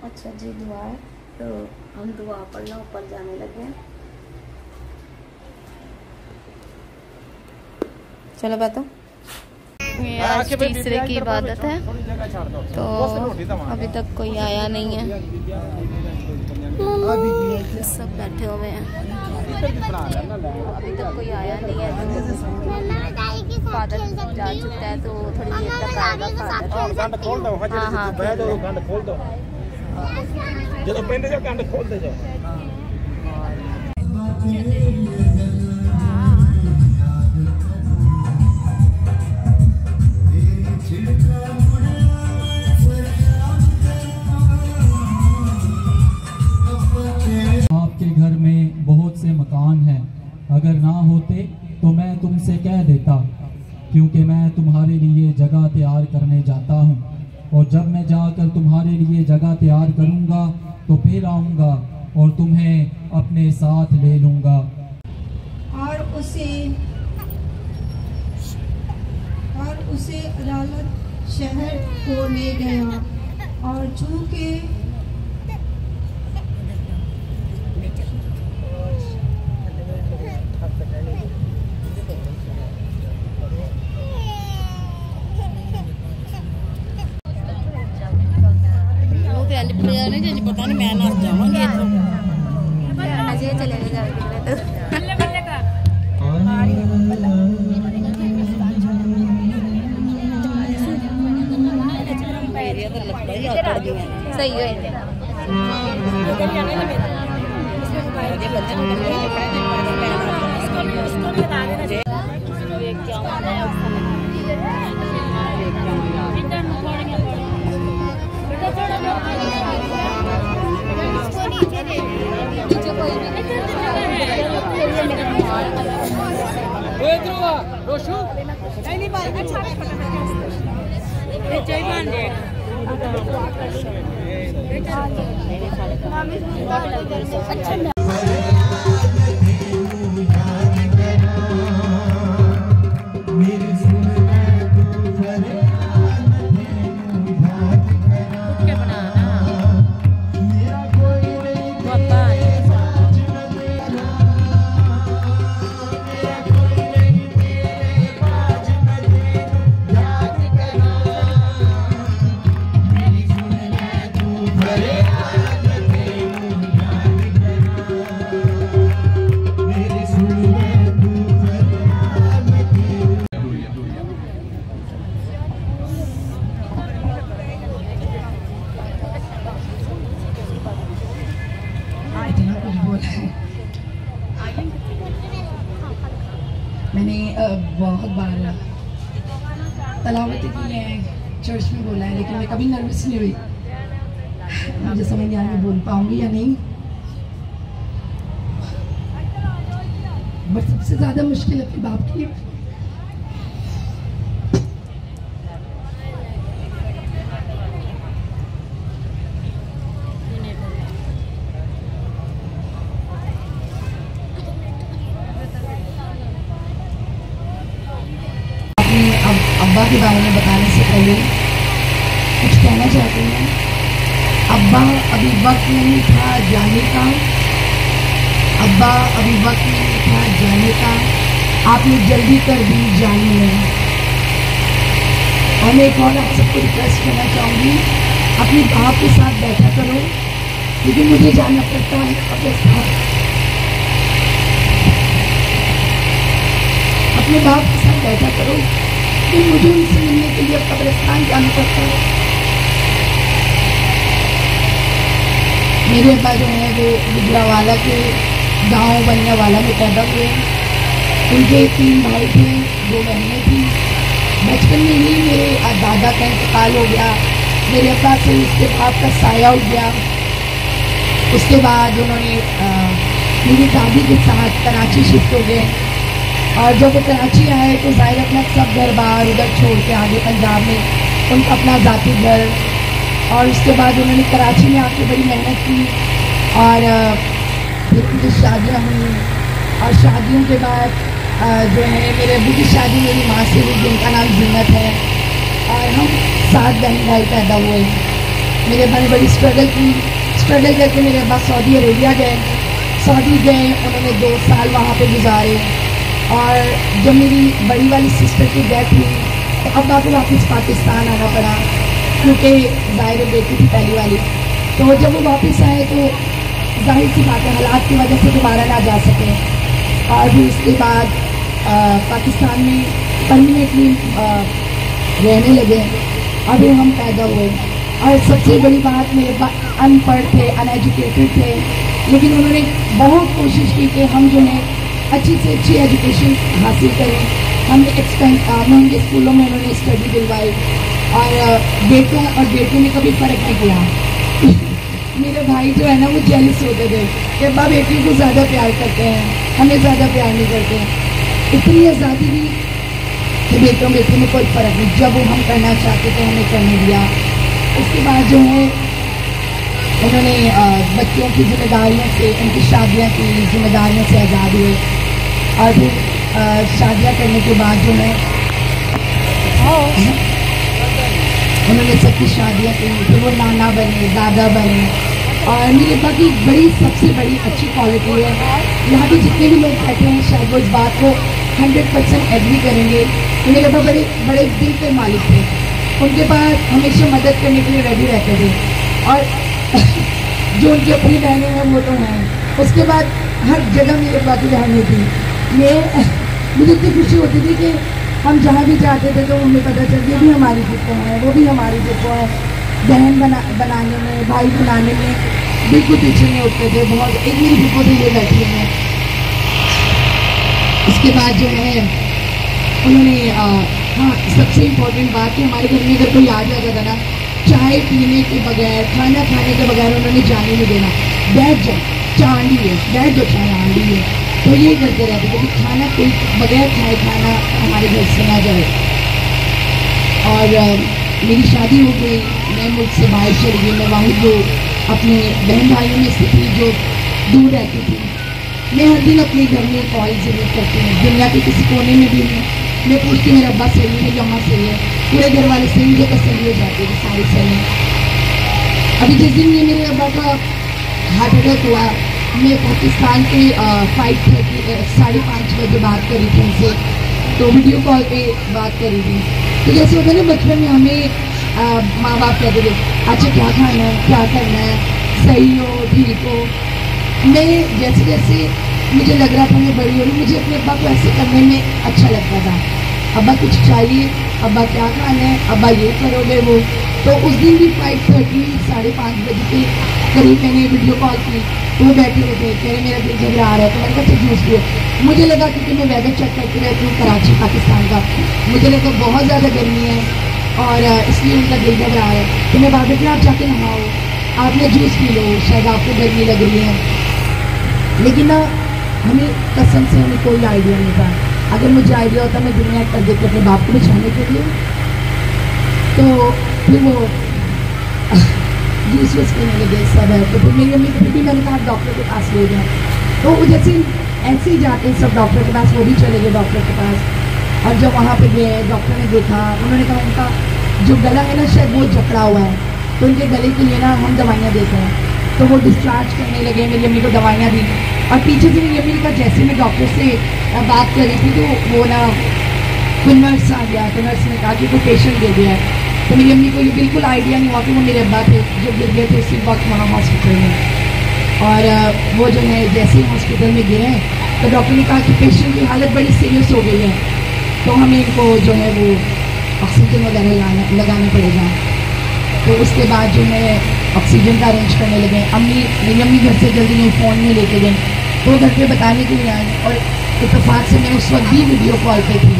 अच्छा जी दुआ है, तो हम दुआ पढ़ना ऊपर जाने लगे हैं। चलो बताओ, ये आज तीसरे की इबादत है, तो अभी तक कोई आया नहीं है, सब बैठे हुए हैं, अभी तक कोई आया नहीं है। तो फादर जा चुका है, तो थोड़ी देर तक आएगा फादर। हाँ हाँ आपके घर में बहुत से मकान हैं, अगर ना होते तो मैं तुमसे कह देता, क्योंकि मैं तुम्हारे लिए जगह तैयार करने जाता हूँ, और जब मैं जाकर तुम्हारे लिए जगह तैयार करूँगा तो फिर आऊँगा और तुम्हें अपने साथ ले लूँगा। और उसे अदालत शहर को ले गया, और चूंकि पता नहीं मैं ना जाऊंगी अजय चले सही है। मैंने बहुत बार तलावत की है, चर्च में बोला है, लेकिन मैं कभी नर्वस नहीं हुई। मुझे समझ नहीं आया मैं बोल पाऊंगी या नहीं। बट सबसे ज़्यादा मुश्किल अपने बाप की है। अब्बा के बारे में बताने से पहले कुछ कहना चाहती हूँ। अब्बा अभी वक्त नहीं था जाने का, अब्बा अभी वक्त नहीं था जाने का, आपने जल्दी कर दी जाने में। और मैं एक और आप सबको रिक्वेस्ट करना चाहूँगी, अपने बाप के साथ बैठा करो, क्योंकि मुझे जाना पड़ता है अपने साथ। अपने बाप के साथ बैठा करो, कि मुझे उनसे मिलने के लिए कब्रिस्तान जाना पड़ता है। मेरे अब्बा जो है वो गुजरावाला के गांव बननेवाला में पैदा हुए। उनके 3 भाई थे, 2 बहनें थी। बचपन में ही मेरे दादा का इंतकाल हो गया, मेरे अब्बा से उसके बाप का साया उठ गया। उसके बाद उन्होंने मेरी दादी के साथ कराची शिफ्ट हो गए, और जब वो कराची आए तो जाहिर अपना सब घर बार उधर छोड़ के आगे पंजाब में उनका अपना ज़ाती घर। और उसके बाद उन्होंने कराची में आके बड़ी मेहनत की, और फिर उनकी शादियाँ हुई। और शादियों के बाद जो है मेरे अबू की शादी मेरी माँ से हुई, जिनका नाम जीनत है, और हम 7 बहन भाई पैदा हुए। मेरे अब्बा ने बड़ी स्ट्रगल करके मेरे अब्बा सऊदी अरेबिया गए। सऊदी गए, उन्होंने 2 साल वहाँ पे गुजारे। और जब मेरी बड़ी वाली सिस्टर की डेथ हुई तो अब्बा को वापस पाकिस्तान आना पड़ा, क्योंकि ज़ाहिर बेटी थी पहली वाली। तो जब वो वापस आए तो जाहिर सी बात है हालात की वजह से दोबारा ना जा सके। और फिर उसके बाद पाकिस्तान में परमानेंटली रहने लगे। अभी हम पैदा हुए और सबसे बड़ी बात, मेरे अनपढ़ थे, अनएजुकेटेड थे, लेकिन उन्होंने बहुत कोशिश की कि हम जो है अच्छी से अच्छी एजुकेशन हासिल करें। हमने महंगे स्कूलों में उन्होंने स्टडी दिलवाई और बेटों और बेटों में कभी फ़र्क नहीं किया। मेरे भाई जो है ना वो जेलस होते थे कि अब्बा बेटियों को ज़्यादा प्यार करते हैं, हमें ज़्यादा प्यार नहीं करते। इतनी आज़ादी दी कि बेटों बेटियों में कोई फ़र्क नहीं, जब वो हम करना चाहते थे हमें करने दिया। उसके बाद जो है उन्होंने बच्चों की जिम्मेदारियों से, उनकी शादियाँ की जिम्मेदारियों से आज़ाद हुए। और फिर शादियाँ करने के बाद जो है उन्होंने सबकी शादियाँ की, फिर वो नाना बने, दादा बने। और मेरे अब्बा की बड़ी सबसे बड़ी अच्छी क्वालिटी है, यहाँ पे जितने भी लोग बैठे हैं शायद वो इस बात को 100% एग्री करेंगे कि मेरे अब्बा बड़े बड़े दिल के मालिक थे। उनके पास हमेशा मदद करने के लिए रेडी रहते थे। और जो उनकी अपनी बहनें हैं वो तो हैं। उसके बाद हर जगह मेरे अब्बा की बहनें थी। मुझे इतनी खुशी होती थी कि हम जहाँ भी जाते थे तो हमें पता चल ये भी हमारी फुप्पो है, वो भी हमारी फुप्पो है। बहन बनाने में, भाई बनाने में बिल्कुल पीछे नहीं उठते थे। बहुत एक मेरी फुप्पो थी ये बैठी है। उसके बाद जो है उन्होंने हाँ सबसे इम्पोर्टेंट बात कि हमारे घर में अगर कोई आ जाता था ना, चाय पीने के बगैर, खाना खाने के बगैर उन्होंने जाने नहीं देना। बैठ जाओ, चाय आंडी है, बैठ जाओ, चाय आंडी है। तो ये करते रहते थे कि खाना कोई बगैर खाए खाना हमारे घर से ना जाए। और मेरी शादी हो गई, मैं मुल्क से बाहर चली गई। मैं वहीं जो अपने बहन भाइयों में से थी जो दूर रहती थी। मैं हर दिन अपने घर में कॉल जरूर करती हूँ, दुनिया के किसी कोने में भी हूँ। मैं पूछती हूँ मेरा अब्बा सही है, यहाँ सही है, पूरे घर वाले सही, मुझे तसल्ली हो जाती है, सारे सही है। अभी जिस दिन ये मेरे अब्बा का हार्ट अटैक हुआ, मैं पाकिस्तान के 5:30 बजे बात करी थी उनसे, तो वीडियो कॉल पे बात करी थी। तो जैसे होता है ना बचपन में हमें माँ बाप कहते थे अच्छा क्या खाना है, क्या करना है, सही हो, ठीक हो। मैं जैसे जैसे मुझे लग रहा था मैं बड़ी हो रही, मुझे अपने अब्बा को ऐसे करने में अच्छा लगता था। अब्बा कुछ चाहिए, अब्बा क्या खाना है, अब्बा ये करोगे वो। तो उस दिन भी 5:30 बजे के करीब मैंने वीडियो कॉल की, तो वो बैठे हुए थे, कह रहे मेरा दिल घबरा रहा है। तो मैंने कहा जूस पियो। मुझे लगा क्योंकि मैं वेदर चेक करती रहती हूँ कराची पाकिस्तान का, मुझे लगा बहुत ज़्यादा गर्मी है और इसलिए उनका दिल घबरा रहा है। तो मैं बात करी आप जाके नहाओ, आपने जूस पी लो, शायद आपको गर्मी लग रही है। लेकिन ना हमें कसम से हमें कोई आइडिया नहीं था। अगर मुझे आइडिया होता मैं दुनिया कर देती अपने बाप को बचाने के लिए। तो फिर वो जूस वूस पीने लगे सब है। तो फिर मेरी अम्मी को भी मैंने कहा डॉक्टर के पास ले जाए। तो वो जैसे ऐसे ही जाते हैं सब डॉक्टर के पास, वो भी चले गए डॉक्टर के पास। और जब वहाँ पे गए डॉक्टर ने देखा, उन्होंने कहा उनका जो गला है ना शायद बहुत जकड़ा हुआ है, तो उनके गले के लिए ना हम दवाइयाँ देते हैं। तो वो डिस्चार्ज करने लगे, मेरी अम्मी को दवाइयाँ दी। और पीछे से मेरी अम्मी का जैसे मैं डॉक्टर से बात कर रही थी तो वो ना कोई नर्स आ गया, तो नर्स ने कहा कि कोई पेशेंट दे दिया है। तो मेरी अम्मी को ये बिल्कुल आइडिया नहीं हुआ कि वो मेरे अब्बा थे जो गिर गए थे उसी वक्त वहाँ हॉस्पिटल में। और वो जो है जैसे ही हॉस्पिटल में गिरे तो डॉक्टर ने कहा कि पेशेंट की हालत बड़ी सीरियस हो गई है, तो हमें इनको जो है वो ऑक्सीजन वगैरह लगाना पड़ेगा। तो उसके बाद जो है ऑक्सीजन का अरेंज करने लगे। मेरी अम्मी घर से जल्दी नहीं फ़ोन में लेके गई, तो घर पे बताने के लिए आई। और इत्तेफाक से मैं उस वक्त भी वीडियो कॉल पे थी।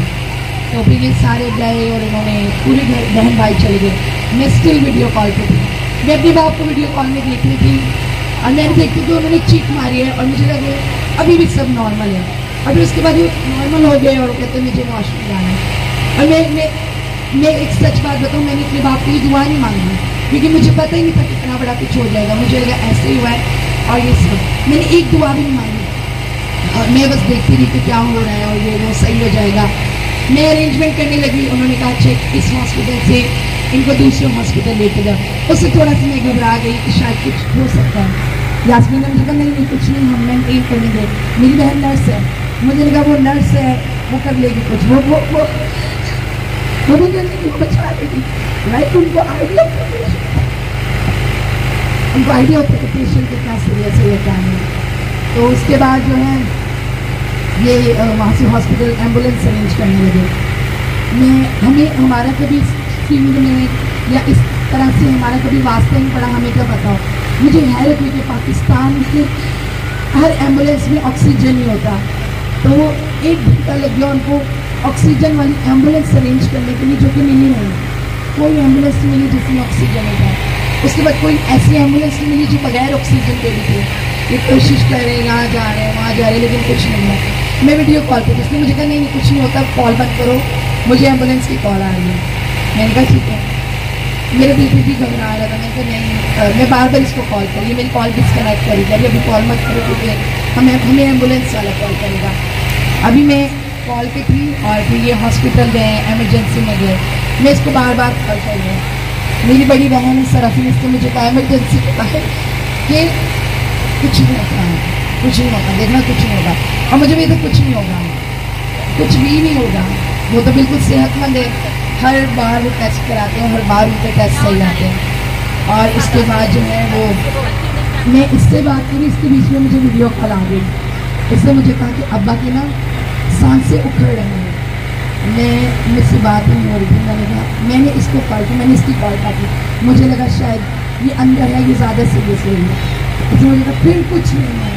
तो फिर ये सारे गए और उन्होंने पूरे घर बहन भाई चले गए, मैं स्टिल वीडियो कॉल पे थी। मैं अपने बाप को वीडियो कॉल में देख रही थी और मैंने देखती थी उन्होंने चीख मारी है और मुझे लगे अभी भी सब नॉर्मल है। और फिर उसके बाद वो नॉर्मल हो गए और कहते मुझे वॉशरूम जाना है। और मैं एक सच बात बताऊँ, मैंने अपने बाप की दुआ नहीं मांगी क्योंकि मुझे पता ही नहीं था कितना बड़ा कुछ हो जाएगा। मुझे लगा ऐसे ही हुआ है और ये सब, मैंने एक दुआ भी नहीं मांगी और मैं बस देखती रही कि क्या हो रहा है और ये वो सही हो जाएगा। मैं अरेंजमेंट करने लगी। उन्होंने कहा चेक इस हॉस्पिटल से इनको दूसरे हॉस्पिटल लेके जाओ। उससे थोड़ा सा मैं घबरा गई कि शायद कुछ हो सकता है। यास्मीन ने मुझे कहा नहीं नहीं कुछ नहीं, हम मेंटेन करेंगे। मेरी बहन नर्स है, मुझे लगा वो नर्स है वो कर लेगी कुछ, वो भी नहीं बचा लेगी। राइट, उनको आइडिया होता है कि पेशेंट कितना सीरियस है या क्या नहीं। तो उसके बाद जो है ये वहाँ से हॉस्पिटल एम्बुलेंस अरेंज करने लगे। हमें हमारा कभी फील्ड में या इस तरह से हमारा कभी वास्ता नहीं पड़ा, हमें क्या बताओ। मुझे हैरत हुई कि पाकिस्तान के हर एम्बुलेंस में ऑक्सीजन ही होता। तो 1 घंटा लग गया उनको ऑक्सीजन वाली एम्बुलेंस अरेंज करने के लिए, जो कि मिली नहीं। कोई एम्बुलेंस नहीं मिली जिसमें ऑक्सीजन होता। उसके बाद कोई ऐसी एम्बुलेंस नहीं मिली जो बगैर ऑक्सीजन के भी थे। ये कोशिश कर रहे हैं, यहाँ जा रहे हैं वहाँ जा रहे हैं, लेकिन कुछ नहीं है। मैं वीडियो कॉल पर, उसने मुझे कहा नहीं कुछ नहीं होता, कॉल बंद करो, मुझे एम्बुलेंस की कॉल आ रही है। मैंने कहा ठीक है। मेरे दिल भी घबरा रहा था। मैं कहा नहीं, मैं बार बार इसको कॉल करी, मेरी कॉल डिस्कनेक्ट करी, अभी कॉल मत करो क्योंकि हमें एम्बुलेंस वाला कॉल करेगा। अभी मैं कॉल पे थी और फिर ये हॉस्पिटल गए, एमरजेंसी में गए। मैं इसको बार बार कॉल कर रही हूँ। मेरी बड़ी बहन सरफी इसने मुझे कहा एमरजेंसी के बाहर कि कुछ नहीं होता है, कुछ नहीं होगा, देखना कुछ नहीं होगा। और मुझे भी तो कुछ नहीं होगा, कुछ भी नहीं होगा। वो तो बिल्कुल सेहतमंद है, हर बार वो टेस्ट कराते हैं, हर बार उनके टेस्ट सही आते हैं। और इसके बाद जो है वो मैं इससे बात करी, इसके बीच में मुझे वीडियो कॉल आ गई। इसने मुझे कहा कि अब्बा की ना सांसें उखड़ रही हैं, मुझसे बात नहीं हो रही थी। मैंने कहा, मैंने इसको कॉल की, मैंने इसकी कॉल काटी। मुझे लगा शायद ये अंदर है, ये ज़्यादा सीरियस हो रही है। इसलिए मुझे कहा फिर कुछ नहीं है।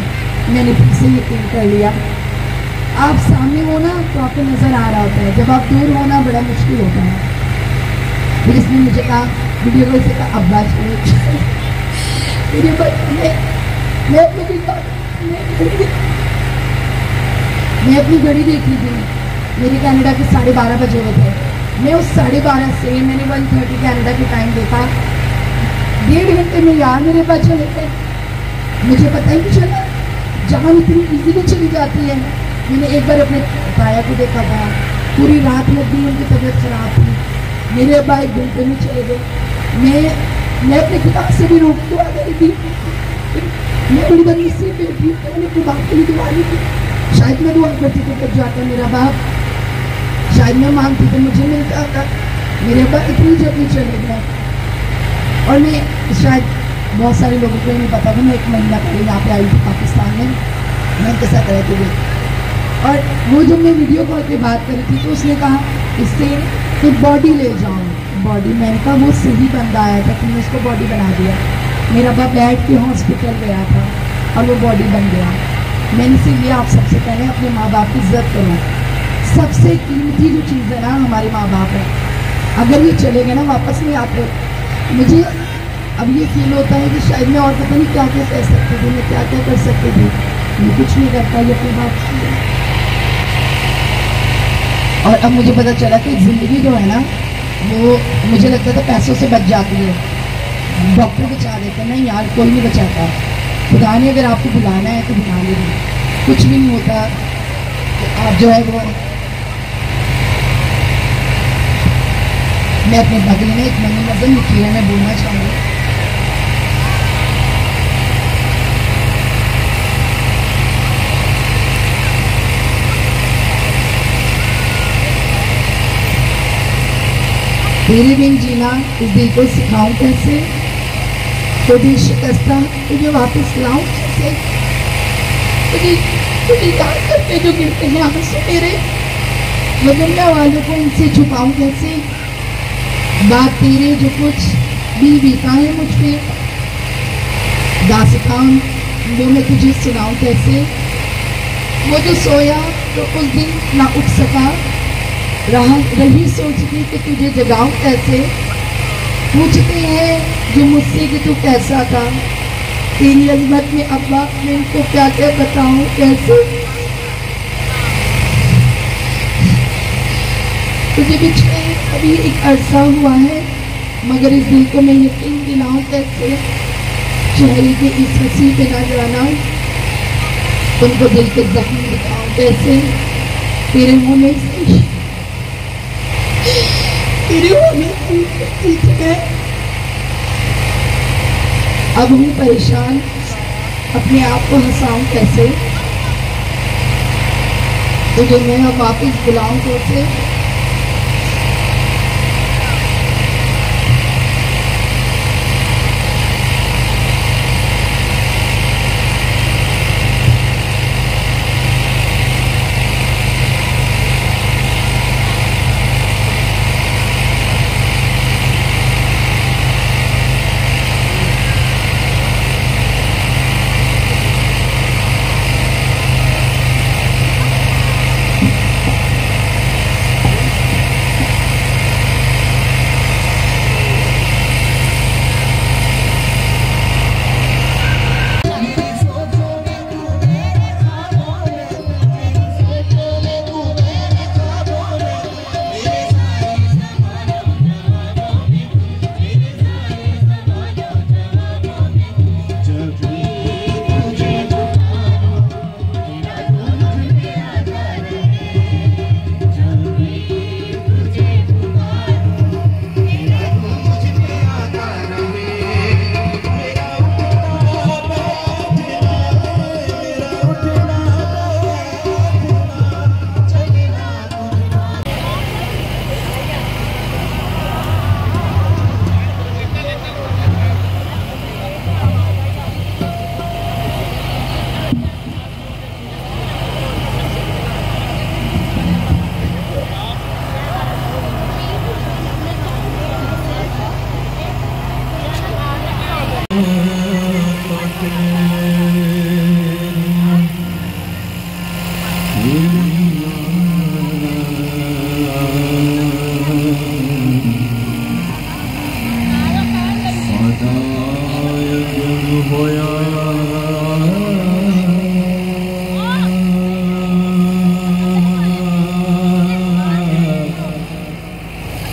मैंने फिर से यकीन कर लिया। आप सामने हो ना तो आपको नज़र आ रहा होता है, जब आप दूर हो ना बड़ा मुश्किल होता है। फिर इसने मुझे कहा, वीडियो कॉल से कहा अब्बा मैं अपनी घड़ी देख रही थी। मेरे कनाडा के 12:30 बजे हुए थे। मैं उस 12:30 से मैंने 1:30 कनाडा के टाइम देखा, 1.5 घंटे में यार मेरे पास चले थे। मुझे पता ही नहीं चला, जान इतनी इजीली चली जाती है। मैंने एक बार अपने ताया को देखा था, पूरी रात लग गई, उनकी तबीयत खराब थी। मेरे अब्बा 1 घंटे में चले गए। मैं अपने किताब से भी रोक तो आ गई थी। मैं बड़ी बदनसीब पे थी, मैंने अपने बाप के लिए दुआ नहीं की। शायद मैं दुआ करती तो बच जाता मेरा बाप, शायद मैं मांगती तो मुझे मिलता था। मेरे अब्बा इतनी जल्दी चले गए। और मैं शायद बहुत सारे लोगों को नहीं पता था, मैं 1 महीना पहले यहाँ पे आई थी पाकिस्तान में, मैं उनके साथ रहती हुई। और वो जब मैं वीडियो कॉल पे बात करी थी तो उसने कहा इससे तो बॉडी ले जाऊँ, बॉडी। मैंने कहा वो सही बंदा आया था, तुमने उसको बॉडी बना दिया। मेरा बाप बैठ के हॉस्पिटल गया था और वो बॉडी बन गया। मैंने इसलिए आप सबसे पहले अपने माँ बाप की इज्जत करो। सबसे कीमती जो चीज़ है ना हमारे माँ बाप है। अगर ये चले गए ना वापस नहीं आते। मुझे अब ये फील होता है कि शायद मैं और पता नहीं क्या क्या कह सकती थी, मैं क्या क्या कर सकती थी, मैं कुछ नहीं कर पाई अपने बाप की। और अब मुझे पता चला कि ज़िंदगी जो है ना वो मुझे लगता था पैसों से बच जाती है, डॉक्टर बचा देते हैं। नहीं यार, कोई नहीं बचाता। खुदा ने अगर आपको बुलाना है तो बुला लीजिए, कुछ भी नहीं होता। तो आप जो है वो, मैं अपने बगल में एक नई नज़र लिखी है, मैं बोलना चाहूँगी। तेरे बिन जीना इस दिल को सिखाऊं कैसे, तो दिल शिकस्ता तुझे वापस लाऊं कैसे। तुझे याद करके जो गिरते हैं आंसू मेरे, वो दुनिया वालों को इनसे छुपाऊं कैसे। बात तेरे जो कुछ भी बीता है मुझ पे, दास्तान वो मैं तुझे सुनाऊं कैसे। वो जो सोया तो उस दिन ना उठ सका, रही सोचती कि तुझे जगाऊं कैसे। पूछते हैं जो मुझसे कि तू कैसा था, तेरी अजमत में अब्बा मैं इनको क्या क्या बताऊं कैसे। तुझे बिछड़े अभी एक अरसा हुआ है, मगर इस दिल को मैं यकीन दिलाऊं कैसे। चेहरे के इस हंसी पे ना जाना, तुमको दिल के जख्म दिखाऊं कैसे। तेरे होने से मेरी होनी ठीक है। अब हूँ परेशान, अपने आप को हंसाऊं कैसे, तुझे मैं अब वापिस बुलाऊं कैसे।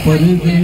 पर्दे